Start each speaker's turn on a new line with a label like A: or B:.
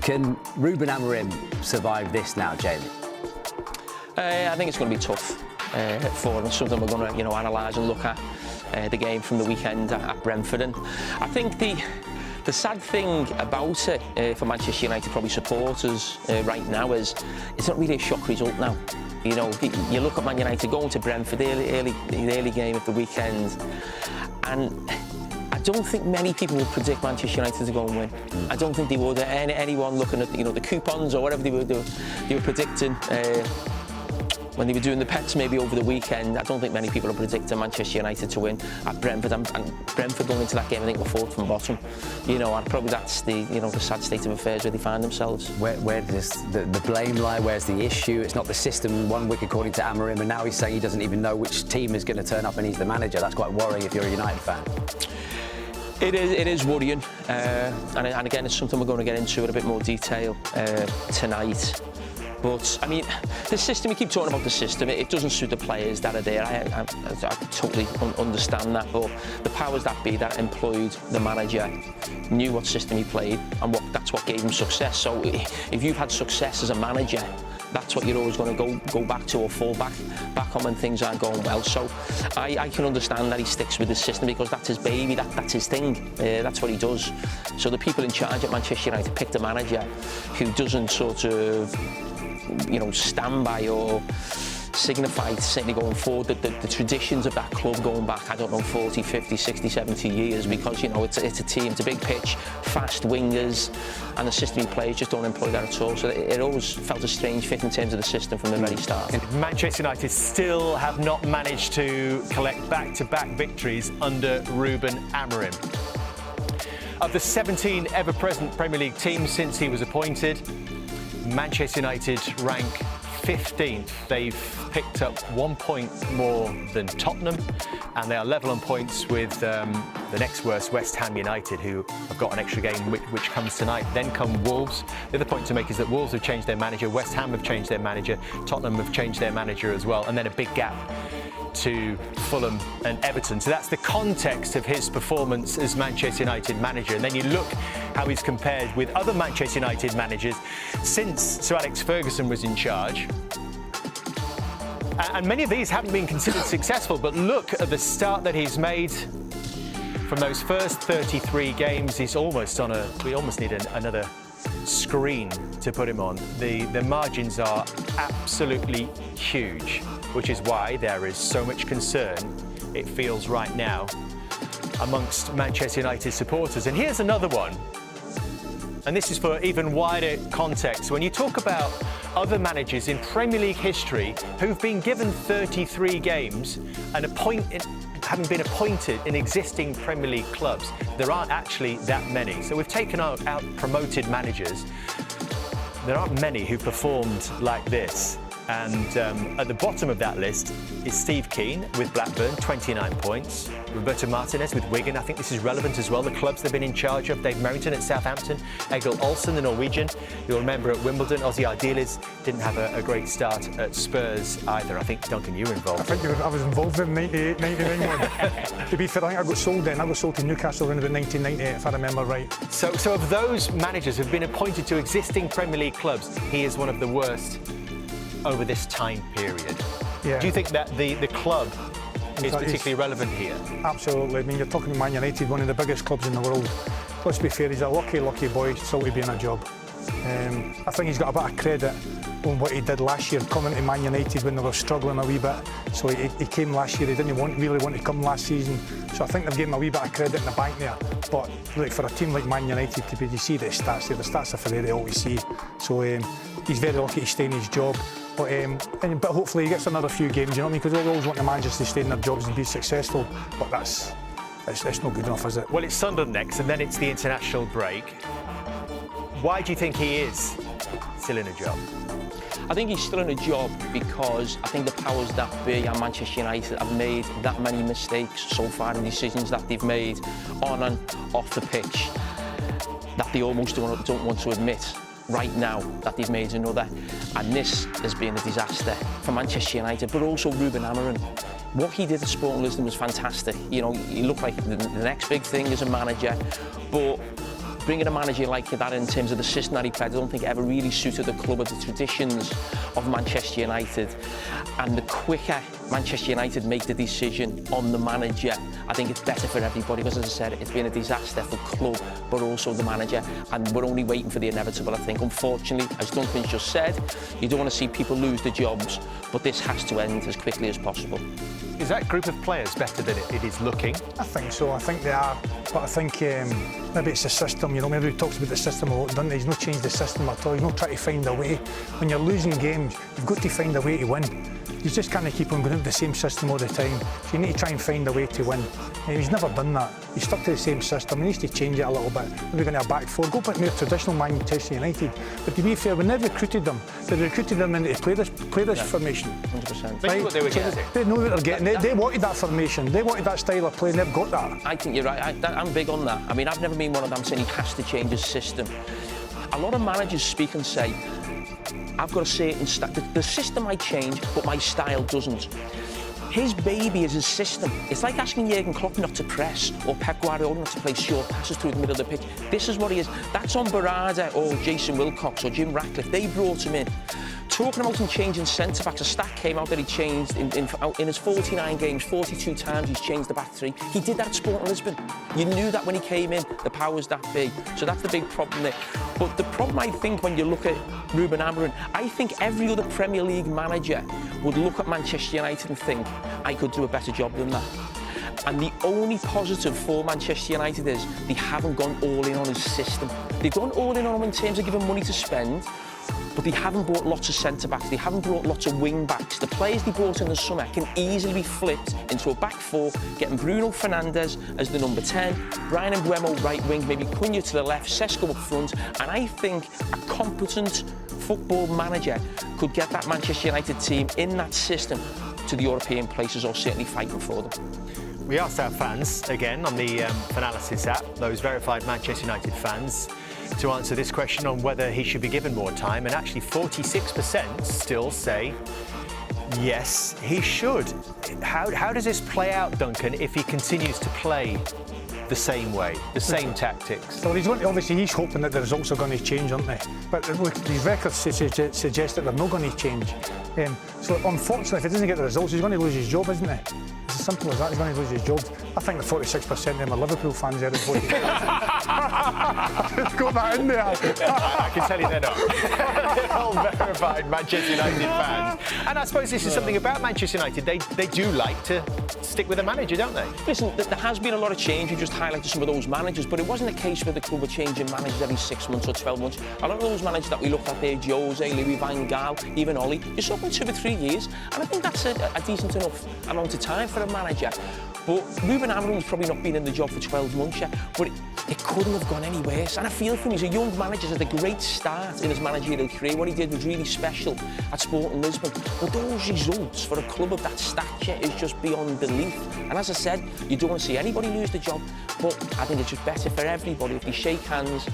A: Can Rúben Amorim survive this now, Jamie?
B: I think it's going to be tough for him. It's something we're going to, analyse and look at the game from the weekend at Brentford. And I think the sad thing about it for Manchester United probably supporters right now is it's not really a shock result now. You look at Man United going to Brentford, the early game of the weekend, and I don't think many people would predict Manchester United to go and win. I don't think they would. Anyone looking at the coupons or whatever they were predicting when they were doing the pets maybe over the weekend. I don't think many people are predicting Manchester United to win at Brentford. And Brentford going into that game, I think, were fourth from bottom. And probably that's the sad state of affairs where they find themselves.
A: Where does the blame lie? Where's the issue? It's not the system 1 week according to Amorim, and now he's saying he doesn't even know which team is going to turn up and he's the manager. That's quite worrying if you're a United fan.
B: It is worrying, and again, it's something we're going to get into in a bit more detail tonight. But, I mean, the system, we keep talking about the system, it doesn't suit the players that are there. I totally understand that, but the powers that be that employed the manager knew what system he played, and that's what gave him success. So if you've had success as a manager, that's what you're always going to go back to or fall back on when things aren't going well. So I can understand that he sticks with the system because that's his baby, that's his thing, that's what he does. So the people in charge at Manchester United picked a manager who doesn't sort of stand by or signify certainly going forward the traditions of that club going back, I don't know, 40, 50, 60, 70 years, because it's a team, it's a big pitch, fast wingers, and the system he plays just don't employ that at all. So it always felt a strange fit in terms of the system from the very start.
C: Manchester United still have not managed to collect back-to-back victories under Rúben Amorim. Of the 17 ever-present Premier League teams since he was appointed, Manchester United rank 15th. They've picked up 1 point more than Tottenham, and they are level on points with the next worst, West Ham United, who have got an extra game which comes tonight. Then come Wolves. The other point to make is that Wolves have changed their manager, West Ham have changed their manager, Tottenham have changed their manager as well, and then a big gap to Fulham and Everton. So that's the context of his performance as Manchester United manager. And then you look how he's compared with other Manchester United managers since Sir Alex Ferguson was in charge. And many of these haven't been considered successful, but look at the start that he's made. From those first 33 games, he's almost on we almost need another screen to put him on. The margins are absolutely huge, which is why there is so much concern, it feels right now, amongst Manchester United supporters. And here's another one, and this is for even wider context. When you talk about other managers in Premier League history who've been given 33 games and having been appointed in existing Premier League clubs, there aren't actually that many. So we've taken out promoted managers. There aren't many who performed like this. And at the bottom of that list is Steve Keane with Blackburn, 29 points. Roberto Martinez with Wigan. I think this is relevant as well. The clubs they've been in charge of. Dave Merrington at Southampton. Egil Olsen, the Norwegian. You'll remember at Wimbledon. Ozzy Ardiles didn't have a great start at Spurs either. I think, Duncan, you were involved.
D: I think I was involved in the 98, 99 one. To be fair, I think I got sold then. I got sold to Newcastle in about 1998, if I remember right.
C: So of those managers who've been appointed to existing Premier League clubs, he is one of the worst over this time period.
D: Yeah.
C: Do you think that the club is particularly relevant here?
D: Absolutely. I mean, you're talking Man United, one of the biggest clubs in the world. Let's be fair, he's a lucky boy still to be in a job. I think he's got a bit of credit on what he did last year, coming to Man United when they were struggling a wee bit. So he came last year, he didn't really want to come last season. So I think they've given him a wee bit of credit in the bank there. But look, for a team like Man United, you see the stats there, the stats are for there, they always see. So he's very lucky to stay in his job. But hopefully he gets another few games, you know what I mean? Because we always want the managers to stay in their jobs and be successful. But it's not good enough, is it?
C: Well, it's Sunderland next, and then it's the international break. Why do you think he is still in a job?
B: I think he's still in a job because I think the powers that be at Manchester United have made that many mistakes so far in decisions that they've made on and off the pitch that they almost don't want to admit right now that they've made another. And this has been a disaster for Manchester United, but also Rúben Amorim. What he did at Sporting Lisbon was fantastic. He looked like the next big thing as a manager, but bringing a manager like that in terms of the system that he played, I don't think ever really suited the club or the traditions of Manchester United. And the quicker Manchester United make the decision on the manager, I think it's better for everybody, because as I said, it's been a disaster for the club, but also the manager, and we're only waiting for the inevitable, I think. Unfortunately, as Duncan's just said, you don't want to see people lose their jobs, but this has to end as quickly as possible.
C: Is that group of players better than it is looking?
D: I think so. I think they are, but I think maybe it's the system. You know, maybe he talks about the system a lot, doesn't he? He's not changed the system at all. He's not trying to find a way. When you're losing games, you've got to find a way to win. You just can't keep on going with the same system all the time. So you need to try and find a way to win. And he's never done that. He's stuck to the same system. He needs to change it a little bit. Maybe going to a back four, go back to more traditional Manchester United. But to be fair, when they recruited them, they recruited them into play this formation.
B: 100%.
C: They knew what they were getting.
D: They know what they're getting. They wanted that formation. They wanted that style of play, and they've got that.
B: I think you're right. I'm big on that. I mean, I've never been one of them saying he has to change his system. A lot of managers speak and say, I've got a certain the system might change, but my style doesn't. His baby is his system. It's like asking Jurgen Klopp not to press or Pep Guardiola not to play short passes through the middle of the pitch. This is what he is. That's on Barada or Jason Wilcox or Jim Ratcliffe. They brought him in. Talking about him changing centre-backs, a stat came out that he changed in his 49 games, 42 times he's changed the back three. He did that at Sporting Lisbon. You knew that when he came in, the power's that big. So that's the big problem there. But the problem, I think, when you look at Rúben Amorim, I think every other Premier League manager would look at Manchester United and think, I could do a better job than that. And the only positive for Manchester United is they haven't gone all in on his system. They've gone all in on him in terms of giving money to spend, but they haven't brought lots of centre-backs, they haven't brought lots of wing-backs. The players they brought in the summer can easily be flipped into a back four, getting Bruno Fernandes as the number 10, Brian Mbeumo right wing, maybe Cunha to the left, Sesko up front, and I think a competent football manager could get that Manchester United team in that system to the European places, or certainly fighting for them.
C: We asked our fans, again, on the Fanalysis app, those verified Manchester United fans, to answer this question on whether he should be given more time, and actually 46% still say yes, he should. How does this play out, Duncan, if he continues to play the same way, the same tactics?
D: Well, obviously he's hoping that the results are going to change, aren't they? But look, these records suggest that they're not going to change. So unfortunately, if he doesn't get the results, he's going to lose his job, isn't he? It's as simple as that. He's going to lose his job. I think the 46% of them are Liverpool fans there. Got that in there.
C: I can tell you they're not. They're all verified Manchester United fans. And I suppose this is something about Manchester United. They do like to stick with a manager, don't they?
B: Listen, there has been a lot of change. You just highlighted some of those managers, but it wasn't a case where the club were changing managers every 6 months or 12 months. A lot of those managers that we looked at there, Jose, Louis van Gaal, even Ollie, you saw them 2 or 3 years, and I think that's a decent enough amount of time for a manager. But Rúben Amorim's probably not been in the job for 12 months yet, but it couldn't have gone any worse. And I feel for him, he's a young manager, he's had a great start in his managerial career. What he did was really special at Sporting Lisbon. But those results for a club of that stature is just beyond belief. And as I said, you don't want to see anybody lose the job, but I think it's just better for everybody if they shake hands